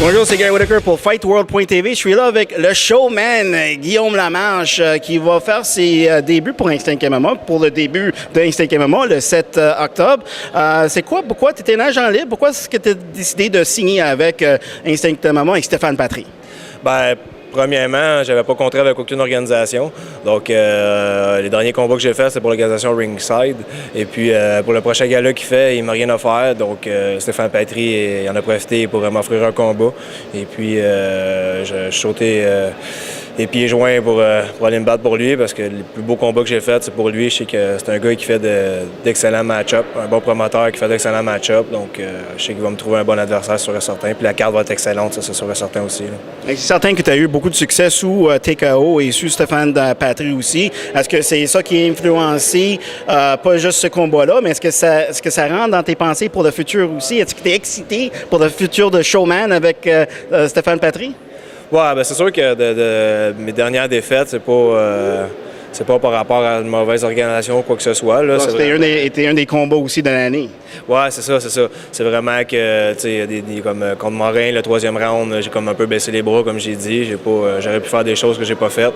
Bonjour, c'est Gary Whitaker pour FightWorld.tv. Je suis là avec le showman Guillaume Lamarche qui va faire ses débuts pour Instinct MMA, pour le début d'Instinct MMA le 7 octobre. Pourquoi tu étais un agent libre? Pourquoi est-ce que tu as décidé de signer avec Instinct MMA et Stéphane Patry? Premièrement, j'avais pas contrat avec aucune organisation. Donc, les derniers combats que j'ai faits, c'est pour l'organisation Ringside. Et puis, pour le prochain gala qu'il fait, il m'a rien offert. Donc, Stéphane Patry, il en a profité pour m'offrir un combat. Et puis, je sautais les pieds joints pour aller me battre pour lui parce que les plus beaux combats que j'ai faits, c'est pour lui. Je sais que c'est un gars qui fait d'excellents match-up, un bon promoteur qui fait d'excellents match-up. Donc, je sais qu'il va me trouver un bon adversaire, sûr et certain. Puis la carte va être excellente, ça, c'est sûr et certain aussi. C'est certain que tu as eu beaucoup de succès sous TKO et sous Stéphane Patry aussi. Est-ce que c'est ça qui a influencé pas juste ce combat-là, mais est-ce que ça rentre dans tes pensées pour le futur aussi? Est-ce que tu es excité pour le futur de showman avec Stéphane Patry? Ouais, c'est sûr que de mes dernières défaites, c'est pas par rapport à une mauvaise organisation ou quoi que ce soit. Là. C'était un des combats aussi de l'année. Ouais, c'est ça. C'est vraiment que, tu sais, comme contre Morin, le troisième round, j'ai comme un peu baissé les bras, comme j'ai dit. J'aurais pu faire des choses que j'ai pas faites.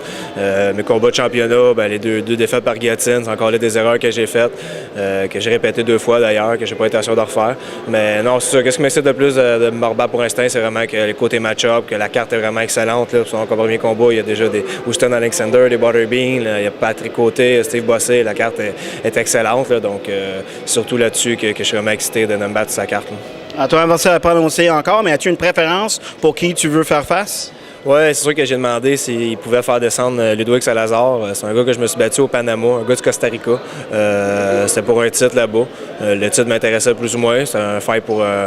Mes combats de championnat, les deux défaites par guillotine, c'est encore là des erreurs que j'ai faites, que j'ai répétées 2 fois d'ailleurs, que j'ai pas été sûr de refaire. Mais non, c'est ça. Qu'est-ce qui m'excite de plus de me rebattre pour l'instant, c'est vraiment que les côtés match-up, que la carte est vraiment excellente. Là. Son premier combat, il y a déjà des Houston Alexander, des Butterbean, il y a Patrick Côté, Steve Bossé. La carte est excellente. Là. Donc, surtout là-dessus que je suis vraiment excité de me battre sur sa carte. Toi, on va se prononcer encore, mais as-tu une préférence pour qui tu veux faire face? Oui, c'est sûr que j'ai demandé s'il pouvait faire descendre Ludovic Salazar. C'est un gars que je me suis battu au Panama, un gars du Costa Rica. C'était pour un titre là-bas. Le titre m'intéressait plus ou moins. C'était un fight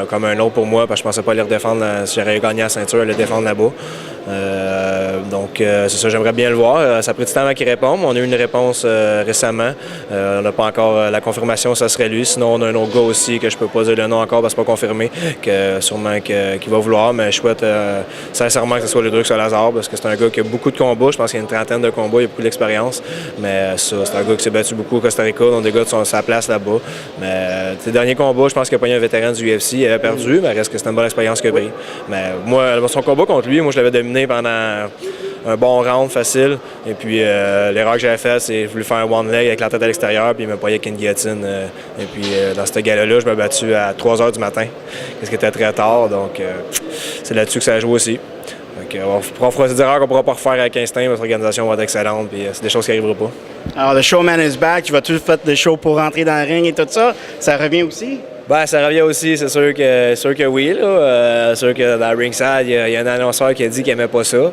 comme un autre pour moi, parce que je pensais pas aller redéfendre si j'aurais gagné la ceinture, le défendre là-bas. Donc, c'est ça, j'aimerais bien le voir. Ça a pris du temps avant qu'il réponde. On a eu une réponse récemment. On n'a pas encore la confirmation, ça serait lui. Sinon, on a un autre gars aussi que je peux pas dire le nom encore parce que c'est pas confirmé, sûrement qu'il va vouloir. Mais je souhaite sincèrement que ce soit Ludovic Salazar parce que c'est un gars qui a beaucoup de combats. Je pense qu'il y a une trentaine de combats, il a beaucoup d'expérience. Mais ça, c'est un gars qui s'est battu beaucoup au Costa Rica, donc des gars de sa place là-bas. Mais ses derniers combats, je pense qu'il a pogné un vétéran du UFC. Il avait perdu, mais reste que c'était une bonne expérience qu'il a pris. Mais moi, son combat contre lui, moi, je l'avais dominé pendant un bon round facile. Et puis, l'erreur que j'avais faite, c'est que j'ai voulu faire un one leg avec la tête à l'extérieur, puis il m'a payé avec une guillotine. Et puis, dans ce gala-là, je me suis battu à 3 h du matin, ce qui était très tard. Donc, c'est là-dessus que ça a joué aussi. Donc, on fera des erreurs qu'on ne pourra pas refaire avec Instinct. Votre organisation va être excellente, puis c'est des choses qui n'arriveront pas. Alors, le showman is back. Tu vas tout faire des shows pour rentrer dans le ring et tout ça. Ça revient aussi? Ça revient aussi, c'est sûr que oui. C'est sûr que dans Ringside, il y a un annonceur qui a dit qu'il n'aimait pas ça.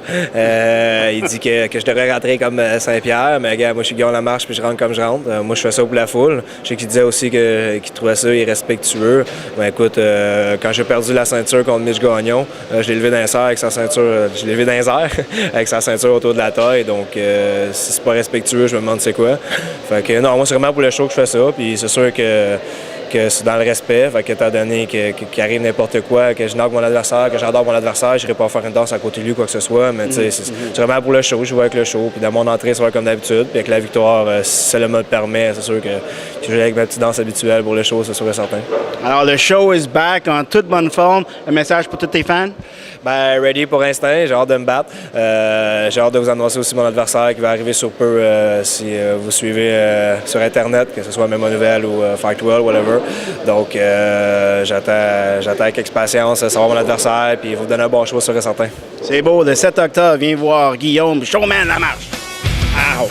Il dit que je devrais rentrer comme Saint-Pierre, mais regarde, moi je suis Guillaume Lamarche puis je rentre comme je rentre. Moi je fais ça pour la foule. Je sais qu'il disait aussi qu'il trouvait ça irrespectueux. Écoute, quand j'ai perdu la ceinture contre Mitch Gagnon, je l'ai levé dans les airs avec sa ceinture. Je l'ai levé dans les airs avec sa ceinture autour de la taille. Donc si c'est pas respectueux, je me demande c'est quoi. Fait que non, moi c'est vraiment pour le show que je fais ça. Puis c'est sûr que c'est dans le respect, fait qu'étant donné qu'il arrive n'importe quoi, que je knock mon adversaire, que j'adore mon adversaire, je n'irai pas faire une danse à côté de lui, quoi que ce soit, mais c'est vraiment pour le show, je joue avec le show, puis dans mon entrée, ça va comme d'habitude, puis avec la victoire, si ça le me permet, c'est sûr que je joue avec ma petite danse habituelle pour le show, c'est sûr et certain. Alors, le show is back en toute bonne forme. Un message pour tous tes fans? Ready pour Instinct, j'ai hâte de me battre. J'ai hâte de vous annoncer aussi mon adversaire qui va arriver sur peu si vous suivez sur Internet, que ce soit Memo Nouvelle ou FightWorld, whatever. Donc, j'attends avec impatience de savoir mon adversaire et vous donner un bon choix, sûr et certain. C'est beau, le 7 octobre, viens voir Guillaume, showman Lamarche. Ah!